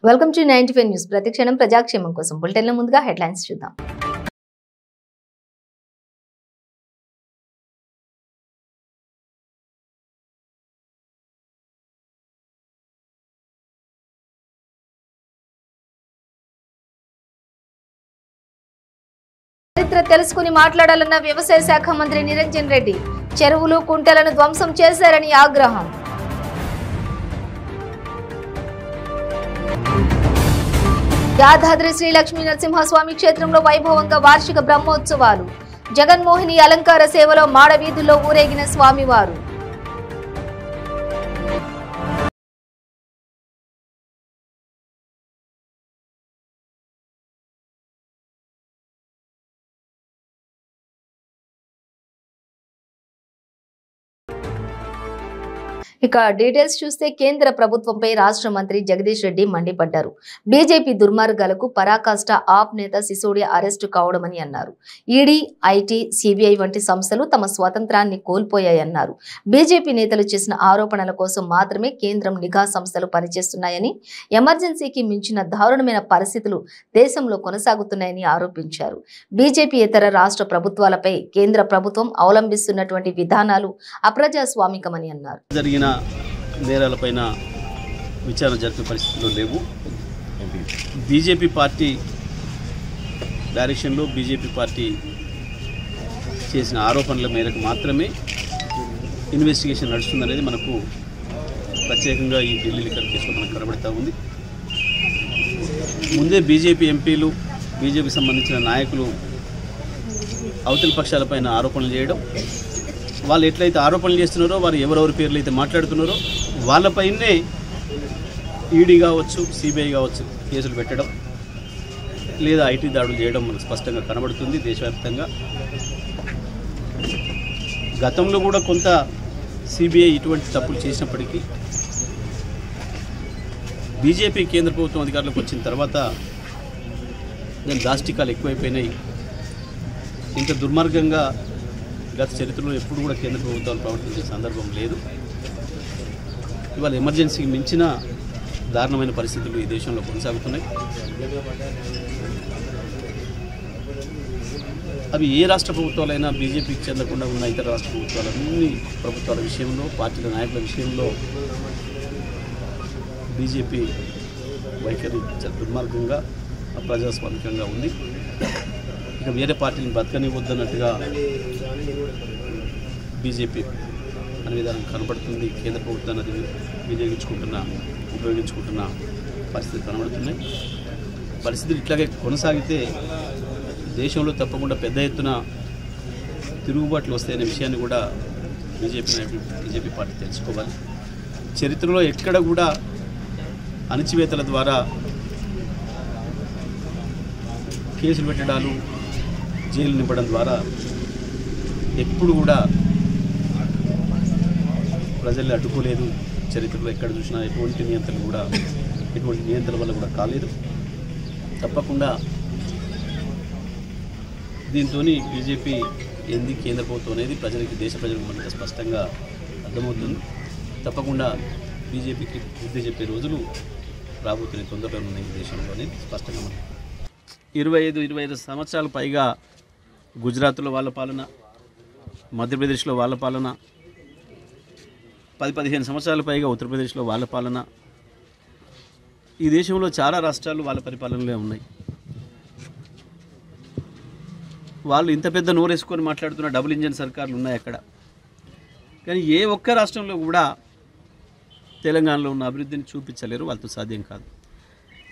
Welcome to 95 news. ప్రతిక్షణం ప్రజాక్షేమం కోసం బులెటిన్ల ముందుగా హెడ్లైన్స్ చూద్దాం. చరిత్ర తెలుసుకుని మాట్లాడాలన్న వ్యవసాయ శాఖ మంత్రి నిరంజన్ రెడ్డి. చెరువులు కుంటలను ధ్వంసం చేశారని ఆగ్రహం. యాదాద్రి శ్రీ లక్ష్మీ నరసింహస్వామి క్షేత్రంలో వైభవంగా వార్షిక బ్రహ్మోత్సవాలు. జగన్మోహిని అలంకార సేవలో మాడవీధుల్లో ఊరేగిన స్వామివారు. ఇక డీటెయిల్స్ చూస్తే కేంద్ర ప్రభుత్వంపై రాష్ట్ర మంత్రి జగదీష్ రెడ్డి మండిపడ్డారు. బీజేపీ దుర్మార్గాలకు పరాకాష్ట ఆప్ నేత సిసోడియా అరెస్టు కావడమని అన్నారు. ఈడీ, ఐటీ, సిబిఐ వంటి సంస్థలు తమ స్వాతంత్రాన్ని కోల్పోయాయన్నారు. బీజేపీ నేతలు చేసిన ఆరోపణల కోసం మాత్రమే కేంద్రం నిఘా సంస్థలు పనిచేస్తున్నాయని, ఎమర్జెన్సీకి మించిన దారుణమైన పరిస్థితులు దేశంలో కొనసాగుతున్నాయని ఆరోపించారు. బీజేపీయేతర రాష్ట్ర ప్రభుత్వాలపై కేంద్ర ప్రభుత్వం అవలంబిస్తున్నటువంటి విధానాలు అప్రజాస్వామికమని అన్నారు. నేరాలపైన విచారణ జరిపే పరిస్థితుల్లో లేవు. బీజేపీ పార్టీ డైరెక్షన్లో బీజేపీ పార్టీ చేసిన ఆరోపణల మేరకు మాత్రమే ఇన్వెస్టిగేషన్ నడుస్తుందనేది మనకు ప్రత్యేకంగా ఈ ఢిల్లీ లిక్కర్ కేసులో మనకు కనబడుతూ ఉంది. ముందే బీజేపీ ఎంపీలు, బీజేపీకి సంబంధించిన నాయకులు అవతల పక్షాలపైన ఆరోపణలు చేయడం, వాళ్ళు ఎట్లయితే ఆరోపణలు చేస్తున్నారో, వారు ఎవరెవరి పేర్లు అయితే మాట్లాడుతున్నారో వాళ్ళపైనే ఈడీ కావచ్చు, సిబిఐ కావచ్చు కేసులు పెట్టడం, లేదా ఐటీ దాడులు చేయడం మనకు స్పష్టంగా కనబడుతుంది దేశవ్యాప్తంగా. గతంలో కూడా కొంత సిబిఐ ఇటువంటి తప్పులు చేసినప్పటికీ బీజేపీ కేంద్ర ప్రభుత్వం అధికారంలోకి వచ్చిన తర్వాత దాని దాష్టికాలు ఎక్కువైపోయినాయి. ఇంత దుర్మార్గంగా గత చరిత్రలో ఎప్పుడు కూడా కేంద్ర ప్రభుత్వాలు ప్రవర్తించే సందర్భం లేదు. ఇవాళ ఎమర్జెన్సీకి మించిన దారుణమైన పరిస్థితులు ఈ దేశంలో కొనసాగుతున్నాయి. అవి ఏ రాష్ట్ర ప్రభుత్వాలైనా, బీజేపీకి చెందకుండా ఉన్న ఇతర రాష్ట్ర ప్రభుత్వాలన్నీ ప్రభుత్వాల విషయంలో, పార్టీల నాయకుల విషయంలో బీజేపీ వైఖరి దుర్మార్గంగా, అప్రజాస్వామికంగా ఉంది. ఇక వేరే పార్టీని బతకనివద్దన్నట్టుగా బీజేపీ అనే విధానం కనబడుతుంది. కేంద్ర ప్రభుత్వాన్ని అది ఉపయోగించుకుంటున్న పరిస్థితి కనబడుతున్నాయి. పరిస్థితులు ఇట్లాగే కొనసాగితే దేశంలో తప్పకుండా పెద్ద ఎత్తున తిరుగుబాట్లు వస్తాయనే విషయాన్ని కూడా బీజేపీ పార్టీ తెలుసుకోవాలి. చరిత్రలో ఎక్కడ కూడా అణచివేతల ద్వారా కేసులు పెట్టడాలు, జైలు నింపడం ద్వారా ఎప్పుడు కూడా ప్రజల్ని అడ్డుకోలేదు. చరిత్రలో ఎక్కడ చూసినా ఎటువంటి నియంత్రణ వల్ల కూడా కాలేదు. తప్పకుండా దీంతో బీజేపీ ఏంది, కేంద్ర ప్రభుత్వం అనేది దేశ ప్రజలకు మనకు స్పష్టంగా అర్థమవుతుంది. తప్పకుండా బీజేపీకి బుద్ధి చెప్పే రోజులు రాబోతున్న తొందరలో ఉన్నాయి ఈ దేశంలోనే స్పష్టంగా. మనం 25 సంవత్సరాల పైగా గుజరాత్లో వాళ్ళ పాలన, మధ్యప్రదేశ్లో వాళ్ళ పాలన, 10-15 సంవత్సరాల పైగా ఉత్తరప్రదేశ్లో వాళ్ళ పాలన. ఈ దేశంలో చాలా రాష్ట్రాలు వాళ్ళ పరిపాలనలో ఉన్నాయి. వాళ్ళు ఇంత పెద్ద నోరేసుకొని మాట్లాడుతున్న డబుల్ ఇంజన్ సర్కార్లు ఉన్నాయి అక్కడ. కానీ ఏ ఒక్క రాష్ట్రంలో కూడా తెలంగాణలో ఉన్న అభివృద్ధిని చూపించలేరు, వాళ్ళతో సాధ్యం కాదు.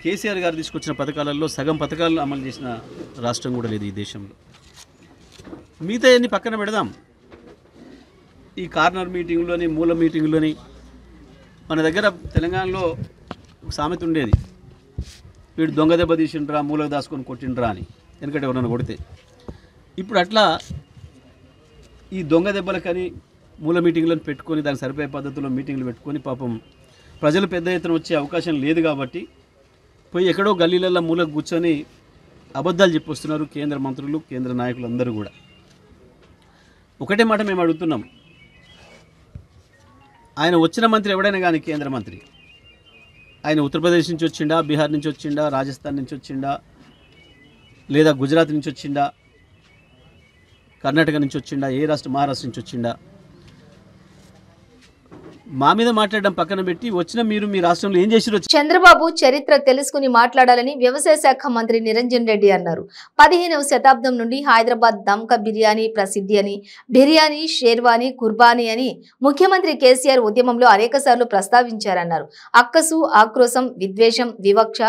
కేసీఆర్ గారు తీసుకొచ్చిన పథకాలలో సగం పథకాలను అమలు చేసిన రాష్ట్రం కూడా లేదు ఈ దేశంలో. మిగతా అన్ని పక్కన పెడదాం. ఈ కార్నర్ మీటింగ్లోని, మూల మీటింగ్లోని మన దగ్గర తెలంగాణలో ఒక సామెత ఉండేది, వీడు దొంగ దెబ్బ తీసిండ్రా, మూలకు దాచుకొని కొట్టిండ్రా అని, ఎందుకంటే ఎవరన్నా కొడితే. ఇప్పుడు అట్లా ఈ దొంగ దెబ్బలకని మూల మీటింగ్లను పెట్టుకొని, దానికి సరిపోయే పద్ధతిలో మీటింగ్లు పెట్టుకొని, పాపం ప్రజలు పెద్ద ఎత్తున వచ్చే అవకాశం లేదు కాబట్టి పోయి ఎక్కడో గల్లీలలో మూలకు కూర్చొని అబద్ధాలు చెప్పొస్తున్నారు కేంద్ర మంత్రులు, కేంద్ర నాయకులు అందరూ కూడా. ఒకటే మాట మేము అడుగుతున్నాం, ఆయన వచ్చిన మంత్రి ఎవడైనా కానీ కేంద్ర మంత్రి ఆయన ఉత్తరప్రదేశ్ నుంచి వచ్చిండా, బీహార్ నుంచి వచ్చిండా, రాజస్థాన్ నుంచి వచ్చిండా, లేదా గుజరాత్ నుంచి వచ్చిండా, కర్ణాటక నుంచి వచ్చిండా, ఏ రాష్ట్రం, మహారాష్ట్ర నుంచి వచ్చిండా, మా మీద మాట్లాడడం పక్కన పెట్టి వచ్చిన మీరు మీ రాష్ట్రంలో ఏం చేసిరో. చంద్రబాబు చరిత్ర తెలుసుకుని మాట్లాడాలని వ్యవసాయ శాఖ మంత్రి నిరంజన్ రెడ్డి అన్నారు. 15వ శతాబ్దం నుండి హైదరాబాద్ దమ్కా బిర్యానీ ప్రసిద్ధి అని, బిర్యానీ, షేర్వానీ, కుర్బానీ అని ముఖ్యమంత్రి కేసీఆర్ ఉద్యమంలో అనేకసార్లు ప్రస్తావించారన్నారు. అక్కసు, ఆక్రోశం, విద్వేషం, వివక్ష,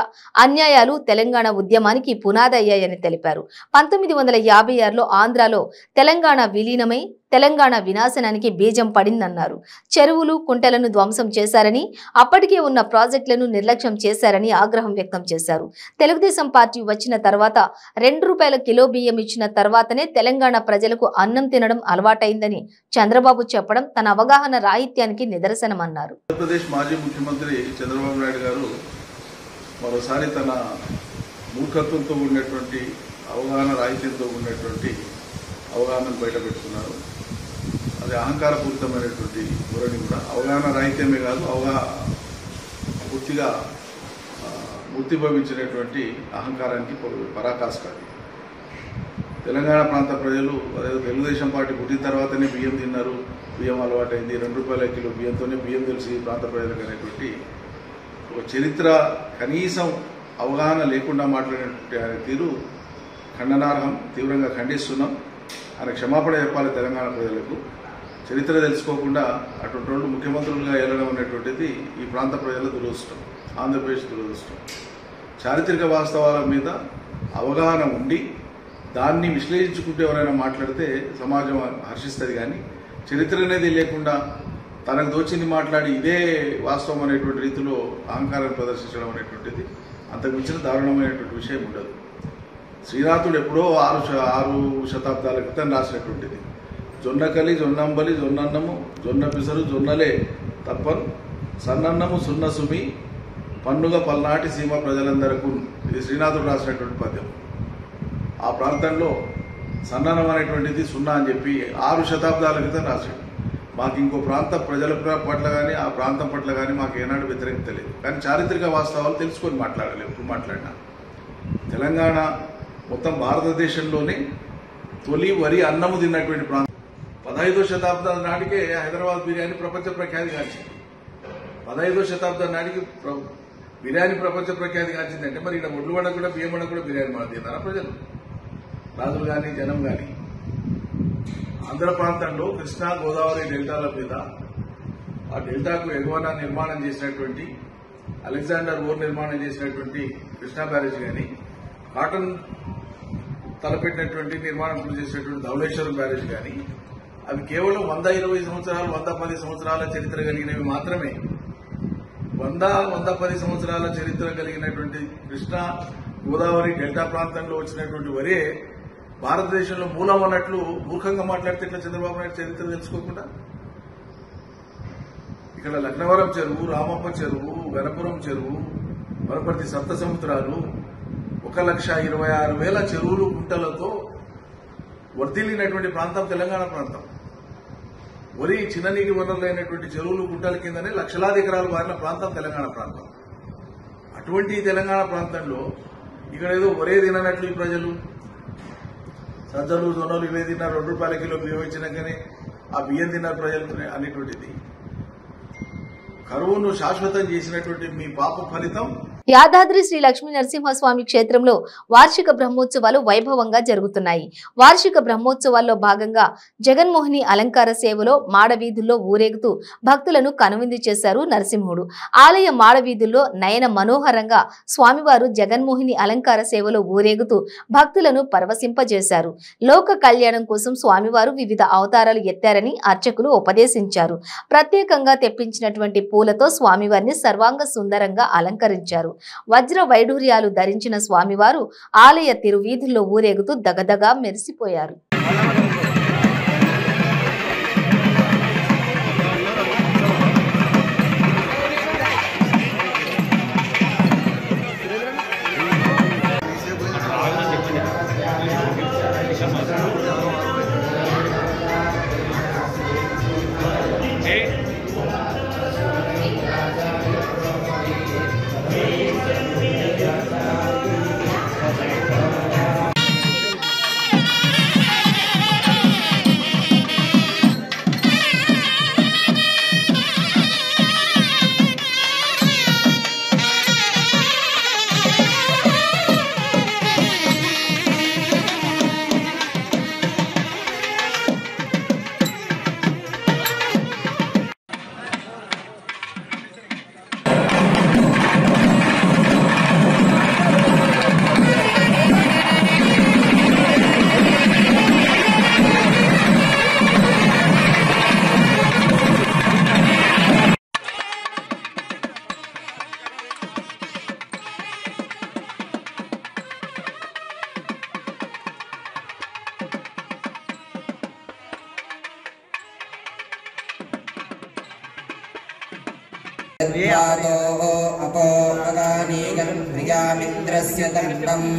అన్యాయాలు తెలంగాణ ఉద్యమానికి పునాది అయ్యాయని తెలిపారు. 1956లో ఆంధ్రాలో తెలంగాణ విలీనమై తెలంగాణ వినాశనానికి బీజం పడిందన్నారు. చెరువులు, కుంటలను ధ్వంసం చేశారని, అప్పటికే ఉన్న ప్రాజెక్టులను నిర్లక్ష్యం చేశారని ఆగ్రహం వ్యక్తం చేశారు. తెలుగుదేశం పార్టీ వచ్చిన తర్వాత ₹2 కిలో బియ్యం ఇచ్చిన తర్వాతనే తెలంగాణ ప్రజలకు అన్నం తినడం అలవాటైందని చంద్రబాబు చెప్పడం తన అవగాహన రాహిత్యానికి నిదర్శనమన్నారు. ఆంధ్రప్రదేశ్ మాజీ ముఖ్యమంత్రి చంద్రబాబు నాయుడు గారు మరోసారి తన మూర్ఖత్వంతో ఉన్నటువంటి అవగాహన రాహిత్యంతో ఉన్నటువంటి అవగాహనను బయటపెడుతున్నారు. అది అహంకారపూరితమైనటువంటి ధోరణి కూడా. అవగాహన రాహిత్యమే కాదు, పూర్తిగా మూర్తిభవించినటువంటి అహంకారానికి పరాకాష్ఠ. తెలంగాణ ప్రాంత ప్రజలు అదే తెలుగుదేశం పార్టీ పుట్టిన తర్వాతనే బియ్యం తిన్నారు, బియ్యం అలవాటైంది, ₹2 కిలో బియ్యంతోనే బియ్యం తెలిసి ప్రాంత ప్రజలకు అనేటువంటి ఒక చరిత్ర కనీసం అవగాహన లేకుండా మాట్లాడినటువంటి ఆయన తీరు ఖండనార్హం. తీవ్రంగా ఖండిస్తున్నాం. ఆయన క్షమాపణ చెప్పాలి తెలంగాణ ప్రజలకు. చరిత్ర తెలుసుకోకుండా అటువంటి వాళ్ళు ముఖ్యమంత్రులుగా వెళ్ళడం అనేటువంటిది ఈ ప్రాంత ప్రజల దురదృష్టం, ఆంధ్రప్రదేశ్ దురదృష్టం. చారిత్రక వాస్తవాల మీద అవగాహన ఉండి దాన్ని విశ్లేషించుకుంటూ ఎవరైనా మాట్లాడితే సమాజం హర్షిస్తుంది. కానీ చరిత్ర అనేది లేకుండా తనకు దోచింది మాట్లాడి ఇదే వాస్తవం అనేటువంటి రీతిలో అహంకారాన్ని ప్రదర్శించడం అనేటువంటిది అంతకు మించిన దారుణమైనటువంటి విషయం ఉండదు. శ్రీనాథుడు ఎప్పుడో 6 శతాబ్దాల క్రితం రాసినటువంటిది. జొన్నకలి, జొన్నంబలి, జొన్నన్నము, జొన్న పిసరు, జొన్నలే తప్పను, సన్నన్నము సున్న సుమి, పన్నుగా పల్నాటి సీమ ప్రజలందరకు. ఇది శ్రీనాథుడు రాసినటువంటి పద్యం. ఆ ప్రాంతంలో సన్ననం అనేటువంటిది సున్నా అని చెప్పి 6 శతాబ్దాల క్రితం రాశాడు. మాకు ఇంకో ప్రాంత ప్రజల పట్ల కానీ ఆ ప్రాంతం పట్ల కానీ మాకు ఏనాడు వ్యతిరేకత లేదు. కానీ చారిత్రక వాస్తవాలు తెలుసుకొని మాట్లాడాలి. ఎప్పుడు మాట్లాడినా తెలంగాణ మొత్తం భారతదేశంలోనే తొలి వరి అన్నము తిన్నటువంటి ప్రాంతం. 15వ శతాబ్దం నాటికే హైదరాబాద్ బిర్యానీ ప్రపంచ ప్రఖ్యాతి గాంచింది. 15వ శతాబ్దం నాటికి బిర్యానీ ప్రపంచ ప్రఖ్యాతి గాంచిందంటే మరి ఇక్కడ ఒడ్లుగడ కూడా బియ్యమడ కూడా బిర్యానీ మాట తిన్నారా ప్రజలు, రాజులు కానీ జనం కానీ. ఆంధ్ర ప్రాంతంలో కృష్ణా, గోదావరి డెల్టాల మీద ఆ డెల్టాకు ఎగువన నిర్మాణం చేసినటువంటి అలెగ్జాండర్ ఓర్ నిర్మాణం చేసినటువంటి కృష్ణా బ్యారేజ్ కానీ, కాటన్ తలపెట్టినటువంటి నిర్మాణం పూర్తి చేసినటువంటి ధవళేశ్వరం బ్యారేజ్ కానీ, అవి కేవలం 120 సంవత్సరాలు 110 సంవత్సరాల చరిత్ర కలిగినవి మాత్రమే. 100-110 సంవత్సరాల చరిత్ర కలిగినటువంటి కృష్ణా, గోదావరి డెల్టా ప్రాంతంలో వచ్చినటువంటి వరే భారతదేశంలో మూలం అన్నట్లు మూర్ఖంగా మాట్లాడితే ఇట్లా చంద్రబాబు నాయుడు చరిత్ర తెలుసుకోకుండా. ఇక్కడ లక్నవరం చెరువు, రామప్ప చెరువు, గణపురం చెరువు, వనపర్తి సప్త సముద్రాలు, 1,26,000 చెరువులు, గుంటలతో వర్ధిల్లినటువంటి ప్రాంతం తెలంగాణ ప్రాంతం. వరి చిన్న నీటి వనరులైనటువంటి చెరువులు, గుంటల కిందనే లక్షలాది ఎకరాలు మారిన ప్రాంతం తెలంగాణ ప్రాంతం. అటువంటి తెలంగాణ ప్రాంతంలో ఇక్కడ ఏదో ఒరే తిననట్లు ఈ ప్రజలు సజ్జలు, జొన్నలు ఇవే తిన్నారు, ₹2 కిలో బియ్యం ఇచ్చినాకనే ఆ బియ్యం తిన్నారు ప్రజలు అనేటువంటిది. కరువును శాశ్వతం చేసినటువంటి మీ పాప ఫలితం. యాదాద్రి శ్రీ లక్ష్మీ నరసింహస్వామి క్షేత్రంలో వార్షిక బ్రహ్మోత్సవాలు వైభవంగా జరుగుతున్నాయి. వార్షిక బ్రహ్మోత్సవాల్లో భాగంగా జగన్మోహిని అలంకార సేవలో మాడవీధుల్లో ఊరేగుతూ భక్తులను కనువిందు చేశారు నరసింహుడు. ఆలయ మాడవీధుల్లో నయన మనోహరంగా స్వామివారు జగన్మోహిని అలంకార సేవలో ఊరేగుతూ భక్తులను పరవశింపజేశారు. లోక కళ్యాణం కోసం స్వామివారు వివిధ అవతారాలు ఎత్తారని అర్చకులు ఉపదేశించారు. ప్రత్యేకంగా తెప్పించినటువంటి పూలతో స్వామివారిని సర్వాంగ సుందరంగా అలంకరించారు. వజ్ర వైఢూర్యాలు ధరించిన స్వామివారు ఆలయ తిరువీధుల్లో ఊరేగుతూ దగదగా మెరిసిపోయారు. अपोगानीगन्ध्रियामिन्द्रस्य दण्डम्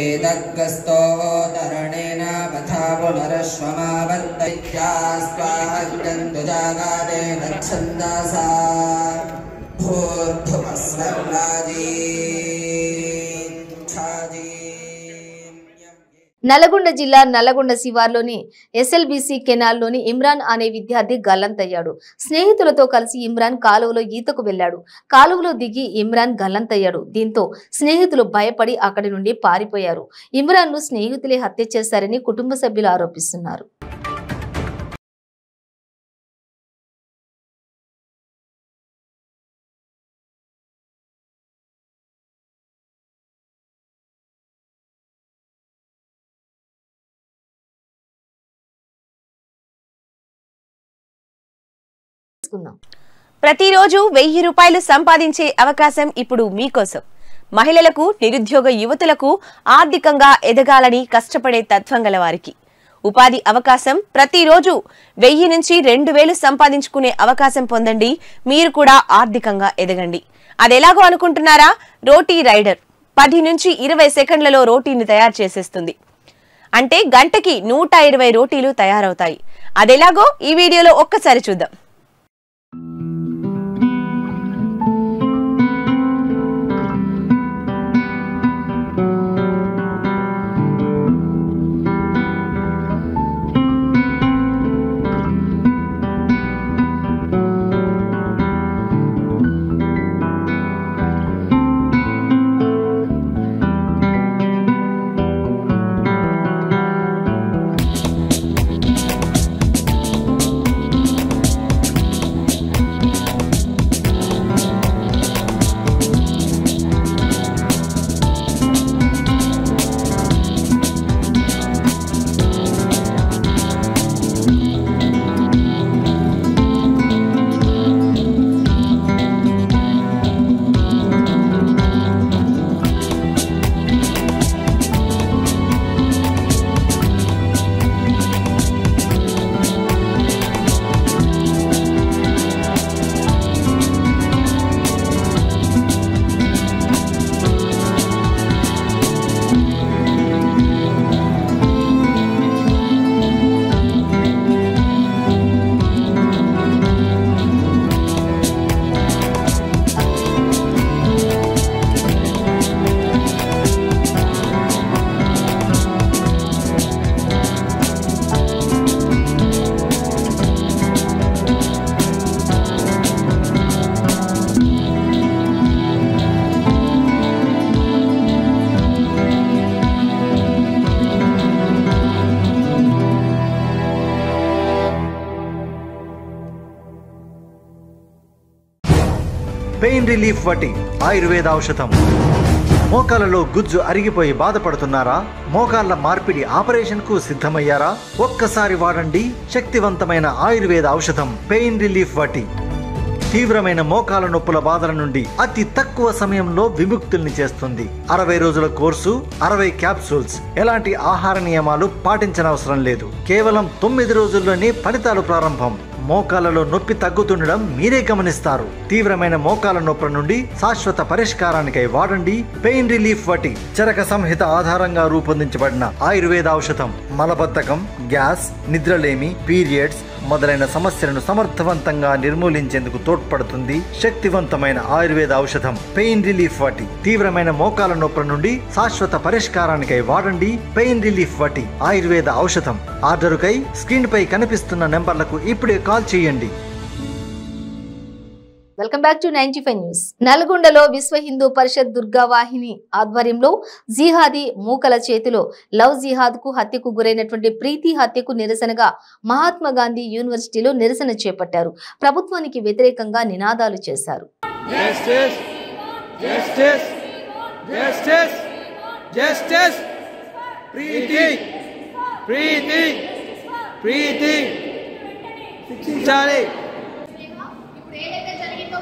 एतद्गस्तो तरणेन वथा पुनरश्वमावर्तयित्यास्वाहन्तुजागारेण छन्दसा भूर्भुवस्वर्राजी నల్గొండ జిల్లా నల్లగొండ శివార్లోని ఎస్ఎల్బీసీ కెనాల్లోని ఇమ్రాన్ అనే విద్యార్థి గల్లంతయ్యాడు. స్నేహితులతో కలిసి ఇమ్రాన్ కాలువలో ఈతకు వెళ్లాడు. కాలువలో దిగి ఇమ్రాన్ గల్లంతయ్యాడు. దీంతో స్నేహితులు భయపడి అక్కడి నుండి పారిపోయారు. ఇమ్రాన్ ను స్నేహితులే హత్య చేశారని కుటుంబ సభ్యులు ఆరోపిస్తున్నారు. ప్రతిరోజు 1000 రూపాయలు సంపాదించే అవకాశం ఇప్పుడు మీకోసం. మహిళలకు, నిరుద్యోగ యువతులకు ఆర్థికంగా ఎదగాలని కష్టపడే తత్వం గల వారికి ఉపాధి అవకాశం. ప్రతిరోజు 1000 నుంచి 2000 సంపాదించుకునే అవకాశం పొందండి. మీరు కూడా ఆర్థికంగా ఎదగండి. అదెలాగో అనుకుంటున్నారా? రోటీ రైడర్ 10 నుంచి 20 సెకండ్లలో రోటీని తయారు చేసేస్తుంది. అంటే గంటకి 120 రోటీలు తయారవుతాయి. అదెలాగో ఈ వీడియోలో ఒక్కసారి చూద్దాం. పెయిన్ రిలీఫ్ వటి ఆయుర్వేద ఔషధం. మోకాలలో గుజ్జు అరిగిపోయి బాధపడుతున్నారా? మోకాళ్ల మార్పిడి ఆపరేషన్ కు సిద్ధమయ్యారా? ఒక్కసారి వాడండి శక్తివంతమైన ఆయుర్వేద ఔషధం పెయిన్ రిలీఫ్ వటి. తీవ్రమైన మోకాల నొప్పుల బాధల నుండి అతి తక్కువ సమయంలో విముక్తుల్ని చేస్తుంది. 60 రోజుల కోర్సు, 60 క్యాప్సూల్స్. ఎలాంటి ఆహార నియమాలు పాటించనవసరం లేదు. కేవలం 9 రోజుల్లోనే ఫలితాలు ప్రారంభం. మోకాలలో నొప్పి తగ్గుతుండడం మీరే గమనిస్తారు. తీవ్రమైన మోకాల నొప్పుల నుండి శాశ్వత పరిష్కారానికై వాడండి పెయిన్ రిలీఫ్ వటి. చరక సంహిత ఆధారంగా రూపొందించబడిన ఆయుర్వేద ఔషధం మలబద్ధకం, గ్యాస్, నిద్రలేమి, పీరియడ్స్ మొదలైన సమస్యలను సమర్థవంతంగా నిర్మూలించేందుకు తోడ్పడుతుంది. శక్తివంతమైన ఆయుర్వేద ఔషధం పెయిన్ రిలీఫ్ వటి. తీవ్రమైన మోకాల నొప్పుల నుండి శాశ్వత పరిష్కారానికై వాడండి పెయిన్ రిలీఫ్ వటి ఆయుర్వేద ఔషధం. ఆర్డరుకై స్క్రీన్ పై కనిపిస్తున్న నెంబర్లకు ఇప్పుడే కాల్ చేయండి. Welcome back to 95 news. నల్గొండలో విశ్వ హిందూ పరిషత్ దుర్గా వాహిని ఆధ్వర్యంలో జిహాదీ మూకల చేతిలో లవ్ జిహాద్ కు హత్యకు గురైనటువంటి ప్రీతి హత్యకు నిరసనగా మహాత్మా గాంధీ యూనివర్సిటీలో నిరసన చేపట్టారు. ప్రభుత్వానికి వ్యతిరేకంగా నినాదాలు చేశారు.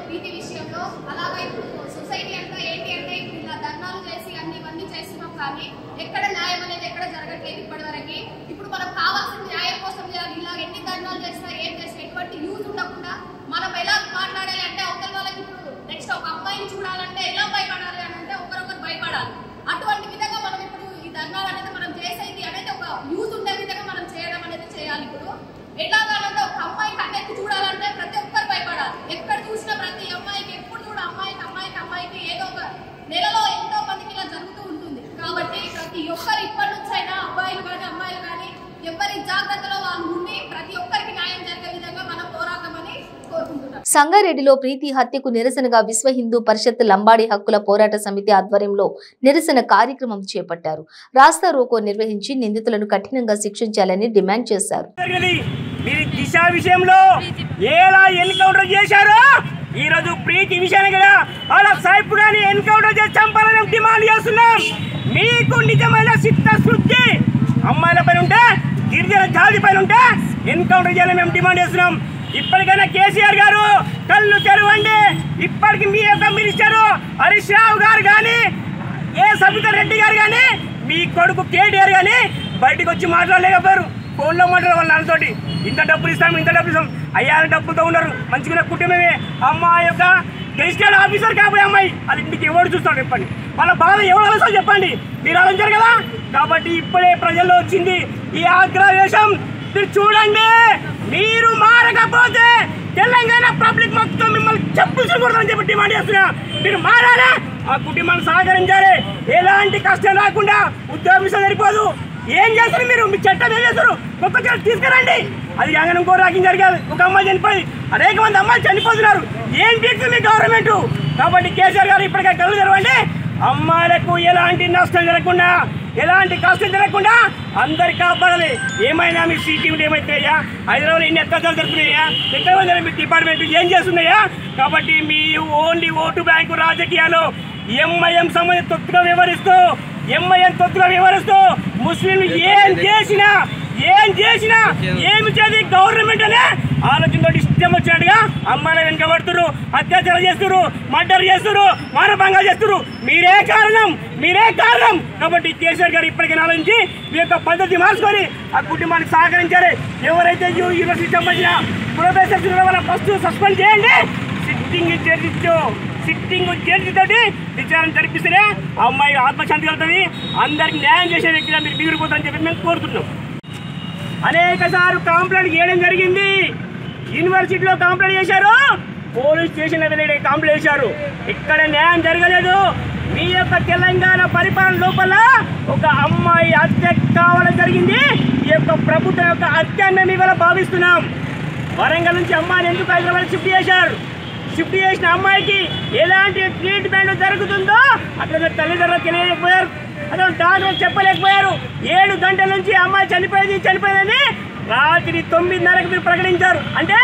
ప్రీతి విషయంలో అలాగే ఇప్పుడు సొసైటీ అంతా ఏంటి అంటే ఇప్పుడు ఇలా ధర్నాలు చేసి అన్ని చేస్తున్నాం, కానీ ఎక్కడ న్యాయం అనేది ఎక్కడ జరగట్లేదు ఇప్పటివరకు. ఇప్పుడు మనం కావాల్సిన న్యాయం కోసం ఇలా ఎన్ని ధర్నాలు చేసినా ఏం చేసినా ఎటువంటి యూజ్ ఉండకుండా మా మనం ఎలా మాట్లాడాలి అంటే అవతల వాళ్ళకి ఇప్పుడు నెక్స్ట్ ఒక అమ్మాయిని చూడాలంటే ఎలా భయపడాలి అని అంటే ఒకరొకరు భయపడాలి. అటువంటి విధంగా మనం ఇప్పుడు ఈ ధర్నాలు అనేది మనం చేసేది అనేది ఒక యూజ్ ఉండే విధంగా మనం చేయడం అనేది చేయాలి. ఇప్పుడు ఎట్లాగానంటే ఒక అమ్మాయి కన్నెత్తి చూడాలంటే ప్రతి ఒక్కరు భయపడాలి. ఎక్కడ చూసినా ప్రతి అమ్మాయికి ఎప్పుడు చూడ అమ్మాయికి ఏదో ఒక నెలలో ఎంతో మందికి ఇలా జరుగుతూ ఉంటుంది. కాబట్టి ప్రతి ఒక్కరు ఇప్పటి నుంచి అయినా అబ్బాయిలు కానీ అమ్మాయిలు కానీ ఎవరి జాగ్రత్తలో వాళ్ళు ఉండి ప్రతి ఒక్కరికి న్యాయం జరిగే విధంగా మనం పోరాటమని కోరుకుంటున్నాం. సంగారెడ్డిలో ప్రీతి హత్యకు నిరసనగా విశ్వ హిందూ పరిషత్ లంబాడి హక్కుల పోరాట సమితి ఆధ్వర్యంలో నిరసన కార్యక్రమం చేపట్టారు. రాస్తా రోకో నిర్వహించి నిందితులను కఠినంగా శిక్షించాలని డిమాండ్ చేశారు. దిశ విషయంలో ఎలా ఎన్కౌంటర్ చేశారో ఈ రోజు ప్రీతి విషయాన్ని కదా అలా సాయిపురాన్ని ఎన్కౌంటర్ చేసి చంపాలని డిమాండ్ చేస్తున్నాం. మీకు నిజమైన చిత్తశుద్ధి అమ్మాయిల పైన ఉంటే గిరిజన జాతి పైన ఉంటే ఎన్కౌంటర్ చేయాలని మేము డిమాండ్ చేస్తున్నాం. ఇప్పటికైనా కేసీఆర్ గారు కళ్ళు తెరవండి. ఇప్పటికి మీ యొక్క మినిస్టర్ హరీష్ రావు గారు కానీ సబితా రెడ్డి గారు కానీ మీ కొడుకు కేటీఆర్ కానీ బయటకు వచ్చి మాట్లాడలేకపోయారు. ఫోన్లో మాట్లాడే వాళ్ళ నాన్నతోటి ఇంత డబ్బులు ఇస్తాం అయ్యారు డబ్బులతో ఉన్నారు. మంచిగా కుటుంబమే అమ్మాయి యొక్క గెజిటెడ్ ఆఫీసర్ కాబోయే అమ్మాయి అది ఇంటికి ఎవరు చూస్తాడు చెప్పండి. వాళ్ళ బాధ ఎవరు ఆలోచన చెప్పండి. మీరు ఆలోచించారు కదా. కాబట్టి ఇప్పుడే ప్రజల్లో వచ్చింది ఈ ఆగ్రహవేశం. మీరు చూడండి, మీరు మారకపోతే తెలంగాణ పబ్లిక్ మొత్తం మిమ్మల్ని చెప్పుకోకూడదని చెప్పి డిమాండ్ చేస్తున్నా. మీరు మారాలి, ఆ కుటుంబాన్ని సహకరించాలి. ఎలాంటి కష్టం రాకుండా ఉద్యోగం సరిపోదు. ఏం చేస్తారు మీరు? మీ చట్టం ఏం చేస్తారు? ఒక్క చట్టం తీసుకురండి. అది కాగానే ఇంకో రాకింగ్ జరిగారు. ఒక అమ్మాయి చనిపోయింది, అనేక మంది అమ్మాయిలు చనిపోతున్నారు. ఏం చేస్తుంది మీ గవర్నమెంట్? కాబట్టి కేసీఆర్ గారు ఇప్పటికే కళ్ళు తెరవండి. అమ్మాయిలకు ఎలాంటి నష్టం జరగకుండా, ఎలాంటి కష్టం జరగకుండా అందరికి కాపాడాలి. ఏమైనా మీ సీటీలు ఏమైతున్నాయా? హైదరాబాద్ ఎన్ని అత్యాచారాలు జరుగుతున్నాయా? ఎక్కడ మీ డిపార్ట్మెంట్ ఏం చేస్తున్నాయా? కాబట్టి మీ ఓన్లీ ఓటు బ్యాంకు రాజకీయాలు ఎంఐఎం సంబంధించి తొత్తుగా వివరిస్తూ ముస్లింలు ఏం చేసినా ఏమి చేసి గవర్నమెంట్ అనే ఆలోచనతో ఇష్టం వచ్చినట్టుగా అమ్మాయిలు వెనుకబడుతున్నారు, అత్యాచారం చేస్తున్నారు, మర్డర్ చేస్తున్నారు, మానభంగాలు చేస్తున్నారు. మీరే కారణం. కాబట్టి కేసీఆర్ గారు ఇప్పటికైనా ఆలోచించి మీ యొక్క పద్ధతి మార్చుకొని ఆ కుటుంబానికి సహకరించాలి. ఎవరైతే యూనివర్సిటీ సంబంధించిన ప్రొఫెసర్స్ ఉన్నారో ఫస్ట్ సస్పెండ్ చేయండి. సిట్టింగ్ జడ్జి తోటి విచారణ జరిపిస్తేనే ఆ అమ్మాయి ఆత్మశాంతి కలుగుతుంది. అందరికి న్యాయం చేసే వ్యక్తిగా మీరు మిగిలిపోతారని చెప్పి మేము కోరుతున్నాం. అనేక సార్లు కంప్లైంట్ చేయడం జరిగింది. యూనివర్సిటీలో కంప్లైంట్ చేశారు, పోలీస్ స్టేషన్లో వెళ్ళి కంప్లైంట్ చేశారు. ఇక్కడ న్యాయం జరగలేదు. మీ యొక్క తెలంగాణ పరిపాలన లోపల ఒక అమ్మాయి హత్య కావడం జరిగింది. ఈ యొక్క ప్రభుత్వం యొక్క హత్య మేము ఇవాళ భావిస్తున్నాం. వరంగల్ నుంచి అమ్మాయిని ఎందుకు హైదరాబాద్ షిఫ్ట్ చేసిన అమ్మాయికి ఎలాంటి ట్రీట్మెంట్ జరుగుతుందో అక్కడ తల్లిదండ్రులు తెలియలేకపోయారు, అక్కడ డాక్టర్లు చెప్పలేకపోయారు. 7 గంటల నుంచి అమ్మాయి చనిపోయిందని రాత్రి 9:30కి మీరు ప్రకటించారు. అంటే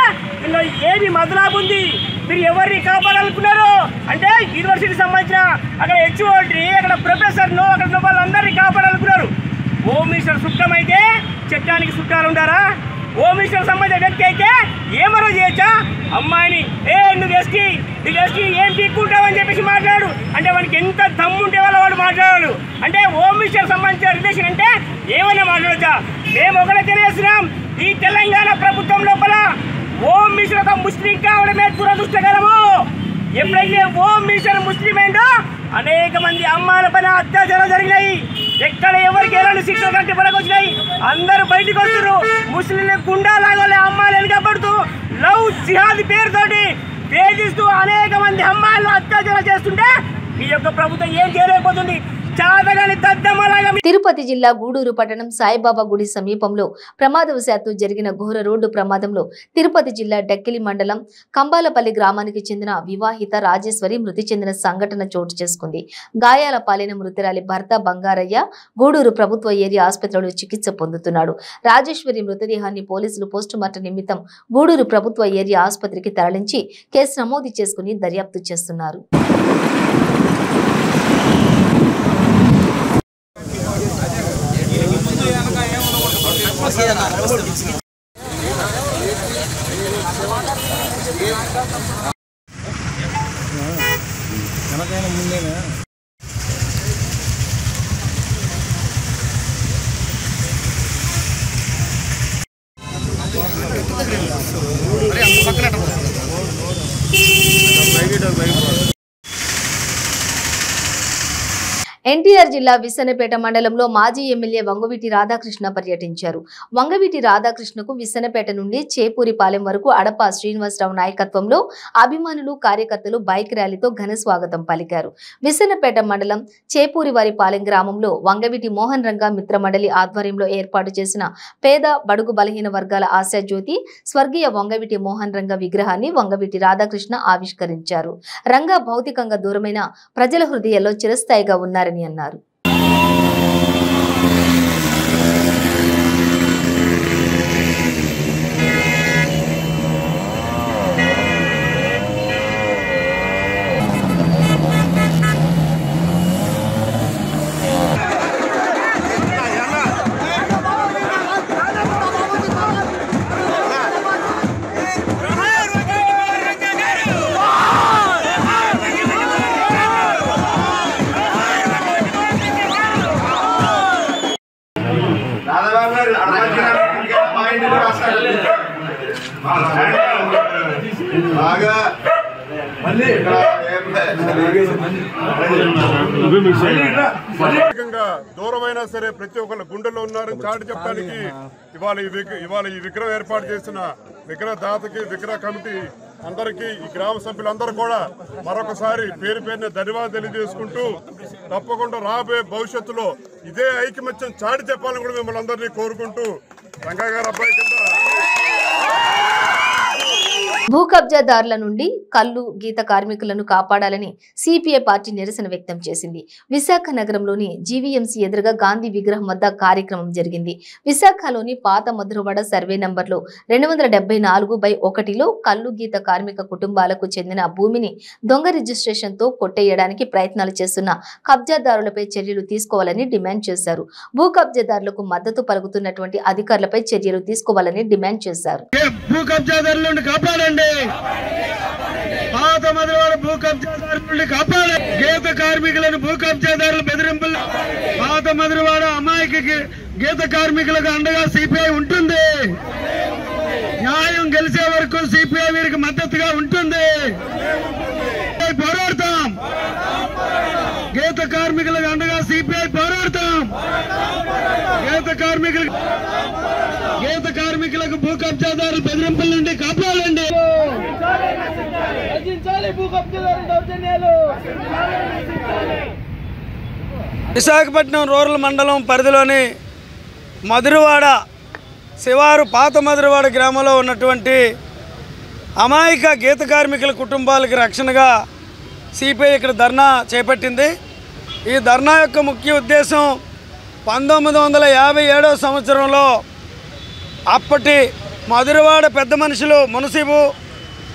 ఇందులో ఏమి మతలాభం ఉంది? మీరు ఎవరిని కాపాడాలనుకున్నారు? అంటే యూనివర్సిటీకి సంబంధించిన అక్కడ హెచ్ఓడి, అక్కడ ప్రొఫెసర్ను, అక్కడ వాళ్ళందరినీ కాపాడాలనుకున్నారు. హోమ్ మినిస్టర్ సుట్టమైతే చట్టానికి చుట్టాలు ఉంటారా? హోమ్ మినిస్టర్ సంబంధించిన వ్యక్తి అయితే ఏమరో చేయొచ్చా? అమ్మాయిని నువ్వు ఎస్టీ ఏం పీక్కుంటావని చెప్పేసి మాట్లాడు అంటే వానికి ఎంత దమ్ముంటే వాడు మాట్లాడాడు. అంటే హోమ్ మినిస్టర్ సంబంధించిన రిలేషన్ అంటే ఏమైనా మాట్లాడచ్చా? మేము ఒకటే తెలియజేస్తున్నాం, ఈ తెలంగాణ ప్రభుత్వం లోపల హోమ్ మినిస్టర్ ఒక ముస్లిం కావడమే దురదృష్టకరము. ఎప్పుడైతే హోమ్ మినిస్టర్ ముస్లిం అయిందో అనేక మంది అమ్మాయిల పైన అత్యాచారాలు జరిగినాయి. ఎక్కడ ఎవరికి ఎలాంటి శిక్షణ కంటే పడకొచ్చినాయి. అందరూ బయటకు వస్తున్నారు. ముస్లింలు గుండాలాగా అమ్మాయిలు వెనుకబడుతూ లవ్ జిహాద్ పేరుతోటి వేధిస్తూ అనేక మంది అమ్మాయిలు అత్యాచారం చేస్తుంటే ఈ యొక్క ప్రభుత్వం ఏం చేయలేకపోతుంది? తిరుపతి జిల్లా గూడూరు పట్టణం సాయిబాబా గుడి సమీపంలో ప్రమాదవశాత్తు జరిగిన ఘోర రోడ్డు ప్రమాదంలో తిరుపతి జిల్లా డక్కిలి మండలం కంబాలపల్లి గ్రామానికి చెందిన వివాహిత రాజేశ్వరి మృతి చెందిన సంఘటన చోటు చేసుకుంది. గాయాల పాలైన మృతురాలి భర్త బంగారయ్య గూడూరు ప్రభుత్వ ఏరియా ఆసుపత్రిలో చికిత్స పొందుతున్నాడు. రాజేశ్వరి మృతదేహాన్ని పోలీసులు పోస్టుమార్టం నిమిత్తం గూడూరు ప్రభుత్వ ఏరియా ఆసుపత్రికి తరలించి కేసు నమోదు చేసుకుని దర్యాప్తు చేస్తున్నారు. ఎన్టీఆర్ జిల్లా విస్సన్నపేట మండలంలో మాజీ ఎమ్మెల్యే వంగవీటి రాధాకృష్ణ పర్యటించారు. వంగవీటి రాధాకృష్ణకు విస్సన్నపేట నుండి చేపూరిపాలెం వరకు అడప శ్రీనివాసరావు నాయకత్వంలో అభిమానులు కార్యకర్తలు బైక్ ర్యాలీతో ఘన స్వాగతం పలికారు. విస్సన్నపేట మండలం చేపూరివారిపాలెం గ్రామంలో వంగవీటి మోహన్ రంగా మిత్ర మండలి ఆధ్వర్యంలో ఏర్పాటు చేసిన పేద బడుగు బలహీన వర్గాల ఆశాజ్యోతి స్వర్గీయ వంగవీటి మోహన్ రంగా విగ్రహాన్ని వంగవీటి రాధాకృష్ణ ఆవిష్కరించారు. రంగా భౌతికంగా దూరమైన ప్రజల హృదయాల్లో చిరస్థాయిగా ఉన్నారని అన్నారు. దూరమైనా సరే ప్రతి ఒక్కళ్ళ గుండెల్లో ఉన్నారని చాటి చెప్పడానికి ఇవాళ ఈ విగ్రహం ఏర్పాటు చేసిన విగ్రహ దాతకి విగ్రహ కమిటీ అందరికీ ఈ గ్రామ సభ్యులందరూ కూడా మరొకసారి పేరు పేరున ధన్యవాదాలు తెలియజేసుకుంటూ తప్పకుండా రాబోయే భవిష్యత్తులో ఇదే ఐకమత్యం చాటి చెప్పాలని కూడా మిమ్మల్ని అందరినీ కోరుకుంటూ రంగా గారు అబ్బాయి కింద భూ కబ్జాదారుల నుండి కల్లు గీత కార్మికులను కాపాడాలని సిపిఐ పార్టీ నిరసన వ్యక్తం చేసింది. విశాఖ నగరంలోని జీవీఎంసీ ఎదురుగా గాంధీ విగ్రహం వద్ద కార్యక్రమం జరిగింది. విశాఖలోని పాత మధురవాడ సర్వే నంబర్లో 274/1లో కల్లు గీత కార్మిక కుటుంబాలకు చెందిన భూమిని దొంగ రిజిస్ట్రేషన్తో కొట్టేయడానికి ప్రయత్నాలు చేస్తున్న కబ్జాదారులపై చర్యలు తీసుకోవాలని డిమాండ్ చేశారు. భూ కబ్జాదారులకు మద్దతు పలుకుతున్నటువంటి అధికారులపై చర్యలు తీసుకోవాలని డిమాండ్ చేశారు. పాత మధురవాడ భూ కబ్జాదారుల నుండి కాపాడే గీత కార్మికులను భూ కబ్జాదారుల బెదిరింపులు పాత మధురవాడ అమాయక గీత కార్మికులకు అండగా సిపిఐ ఉంటుంది. న్యాయం గెలిచే వరకు సిపిఐ వీరికి మద్దతుగా ఉంటుంది. పోరాడతాం. గీత కార్మికులకు అండగా సిపిఐ పోరాడతాం. గీత కార్మికులకు భూ కబ్జాదారుల బెదిరింపుల నుండి కాపాడండి. విశాఖపట్నం రూరల్ మండలం పరిధిలోని మధురవాడ శివారు పాత మధురవాడ గ్రామంలో ఉన్నటువంటి అమాయక గీత కార్మికుల కుటుంబాలకు రక్షణగా సిపిఐ ఇక్కడ ధర్నా చేపట్టింది. ఈ ధర్నా యొక్క ముఖ్య ఉద్దేశం 1957వ సంవత్సరంలో అప్పటి మధురవాడ పెద్ద మనుషులు మునసిబు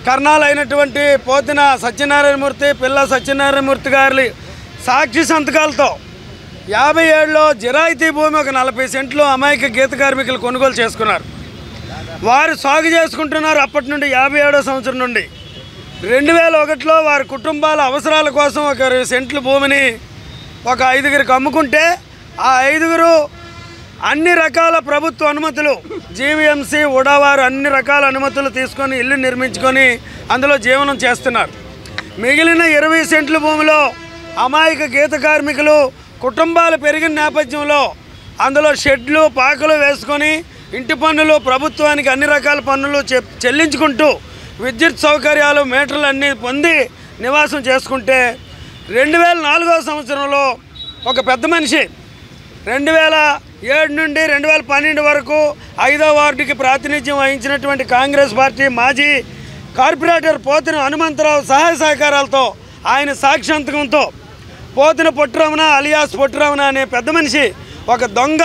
కర్ణాలు అయినటువంటి పోతిన సత్యనారాయణమూర్తి పిల్ల సత్యనారాయణమూర్తి గారి సాక్షి సంతకాలతో 57లో జిరాయితీ భూమి ఒక 40 సెంట్లు అమాయక గీత కార్మికులు కొనుగోలు చేసుకున్నారు. వారు సాగు చేసుకుంటున్నారు. అప్పటి నుండి 57వ సంవత్సరం నుండి 2001లో వారి కుటుంబాల అవసరాల కోసం ఒక 20 సెంట్ల భూమిని ఒక 5గురికి అమ్ముకుంటే ఆ 5గురు అన్ని రకాల ప్రభుత్వ అనుమతులు జీవీఎంసీ ఉడావారు అన్ని రకాల అనుమతులు తీసుకొని ఇల్లు నిర్మించుకొని అందులో జీవనం చేస్తున్నారు. మిగిలిన 20 సెంట్ల భూమిలో అమాయక గీత కార్మికులు కుటుంబాలు పెరిగిన నేపథ్యంలో అందులో షెడ్లు పాకలు వేసుకొని ఇంటి పన్నులు ప్రభుత్వానికి అన్ని రకాల పన్నులు చెల్లించుకుంటూ విద్యుత్ సౌకర్యాలు మీటర్లు అన్నీ పొంది నివాసం చేసుకుంటే 2004వ సంవత్సరంలో ఒక పెద్ద మనిషి 2007 నుండి 2012 వరకు 5వ వార్డుకి ప్రాతినిధ్యం వహించినటువంటి కాంగ్రెస్ పార్టీ మాజీ కార్పొరేటర్ పోతిన హనుమంతరావు సహాయ సహకారాలతో ఆయన సాక్షాంతకంతో పోతిన పొట్టురమణ అలియాస్ పొట్టురమణ అనే పెద్ద మనిషి ఒక దొంగ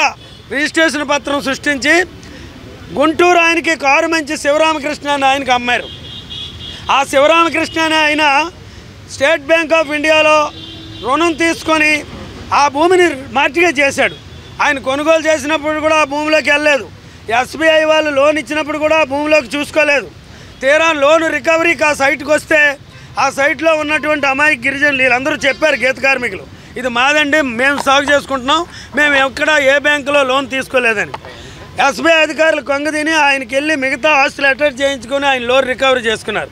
రిజిస్ట్రేషన్ పత్రం సృష్టించి గుంటూరు ఆయనకి కారు మంచి శివరామకృష్ణ అని ఆయనకి అమ్మారు. ఆ శివరామకృష్ణ అనే ఆయన స్టేట్ బ్యాంక్ ఆఫ్ ఇండియాలో రుణం తీసుకొని ఆ భూమిని మార్టిగా చేశాడు. ఆయన కొనుగోలు చేసినప్పుడు కూడా ఆ భూమిలోకి వెళ్ళలేదు. ఎస్బీఐ వాళ్ళు లోన్ ఇచ్చినప్పుడు కూడా ఆ భూమిలోకి చూసుకోలేదు. తీరా లోను రికవరీకి ఆ సైట్కి వస్తే ఆ సైట్లో ఉన్నటువంటి అమాయక గిరిజనులు వీళ్ళందరూ చెప్పారు గీత కార్మికులు, ఇది మాదండి, మేము సాగు చేసుకుంటున్నాం, మేము ఎక్కడ ఏ బ్యాంకులో లోన్ తీసుకోలేదని. ఎస్బీఐ అధికారులు కొంగదిని ఆయనకి వెళ్ళి మిగతా ఆస్తులు అటాచ్ చేయించుకొని ఆయన లోన్ రికవరీ చేసుకున్నారు.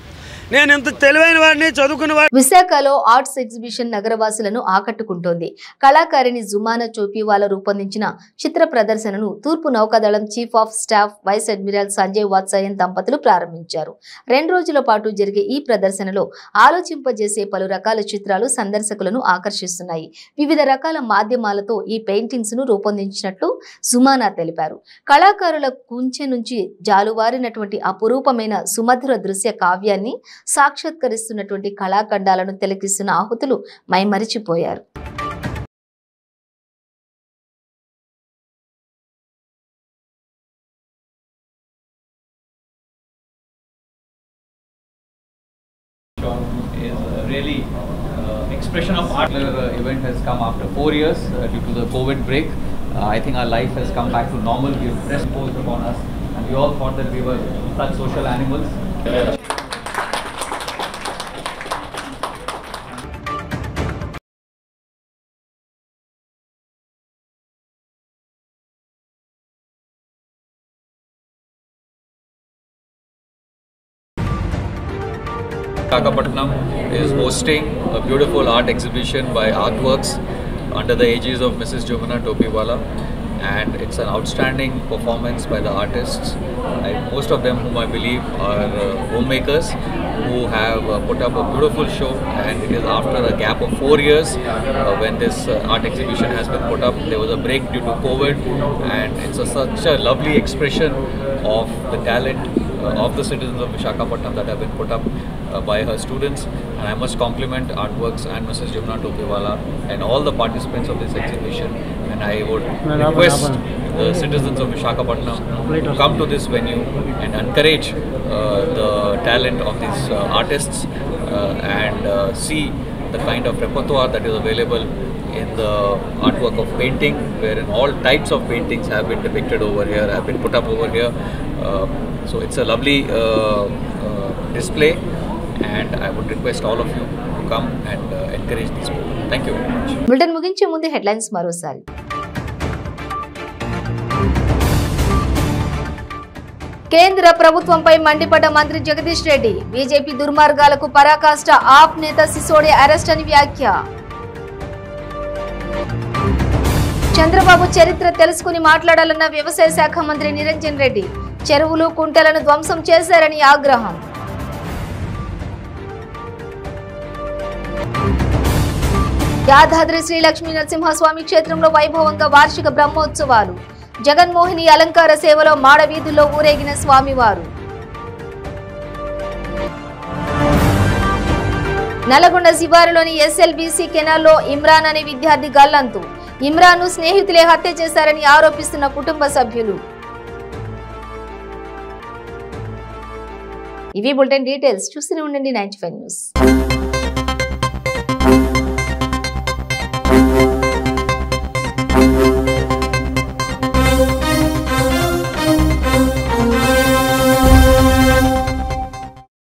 నేను ఇంత తెలివైన వాడిని, చదువుకున్న వాడిని. విశాఖలో ఆర్ట్స్ ఎగ్జిబిషన్ నగరవాసులను ఆకట్టుకుంటోంది. కళాకారిణి జుమానా చోపీవాలా రూపొందించిన చిత్ర ప్రదర్శనను తూర్పు నౌకాదళం chief of staff vice admiral Sanjay Vatsayan దంపతులు ప్రారంభించారు. 2 రోజుల పాటు జరిగే ఈ ప్రదర్శనలో ఆలోచింపజేసే పలు రకాల చిత్రాలు సందర్శకులను ఆకర్షిస్తున్నాయి. వివిధ రకాల మాధ్యమాలతో ఈ పెయింటింగ్స్ ను రూపొందించినట్లు జుమానా తెలిపారు. కళాకారుల కుంచె నుంచి జాలువారినటువంటి అపురూపమైన సుమధుర దృశ్య కావ్యాన్ని సాక్షాత్కరిస్తున్నటువంటి కళాఖండాలను తిలకిస్తున్న ఆహుతులు మైమరిచిపోయారు. Really expression of art. Event has come after 4 years due to the COVID break. I think our life has come back to normal. We have pressed imposed upon us, and we all thought that we were such social animals. Visakhapatnam is hosting a beautiful art exhibition by Artworks under the aegis of Mrs. Jumana Topiwala, and it's an outstanding performance by the artists. Most of them, whom I believe are homemakers, who have put up a beautiful show, and it is after a gap of 4 years when this art exhibition has been put up. There was a break due to COVID, and it's such a lovely expression of the talent of the citizens of Visakhapatnam that have been put up by her students, and I must compliment Artworks and Mrs. Jumana Topiwala and all the participants of this exhibition, and I would request the citizens of Visakhapatnam to come to this venue and encourage the talent of these artists and see the kind of repertoire that is available in the artwork of painting, wherein all types of paintings have been depicted over here, have been put up over here. So it's a lovely display, and I would request all of you to come and encourage these people. Thank you very much. Bulletin ముగించే ముందు headlines మరోసారి. కేంద్ర ప్రభుత్వంపై మండిపడ్డ మంత్రి Jagadish Reddy. BJP దుర్మార్గాలకు పరాకాష్ట, ఆప్ నేత Sisodia arrest అని వ్యాఖ్య. చంద్రబాబు చరిత్ర తెలుసుకుని మాట్లాడాలన్న వ్యవసాయ శాఖ మంత్రి నిరంజన్ రెడ్డి. చెరువులు, కుంటలను ధ్వంసం చేశారని ఆగ్రహం. యాదాద్రి శ్రీ లక్ష్మీ నరసింహస్వామి క్షేత్రంలో వైభవంగా వార్షిక బ్రహ్మోత్సవాలు. జగన్మోహిని అలంకార సేవలో మాడవీధుల్లో ఊరేగిన స్వామివారు. నల్గొండ శివారులోని ఎస్ఎల్బీసీ కెనాల్లో ఇమ్రాన్ అనే విద్యార్థి గల్లంతు. ఇమ్రాన్ను స్నేహితులే హత్య చేశారని ఆరోపిస్తున్న కుటుంబ సభ్యులు. ఇవి బులెటిన్ డీటెయిల్స్. చూస్తూనే ఉండండి 95 న్యూస్.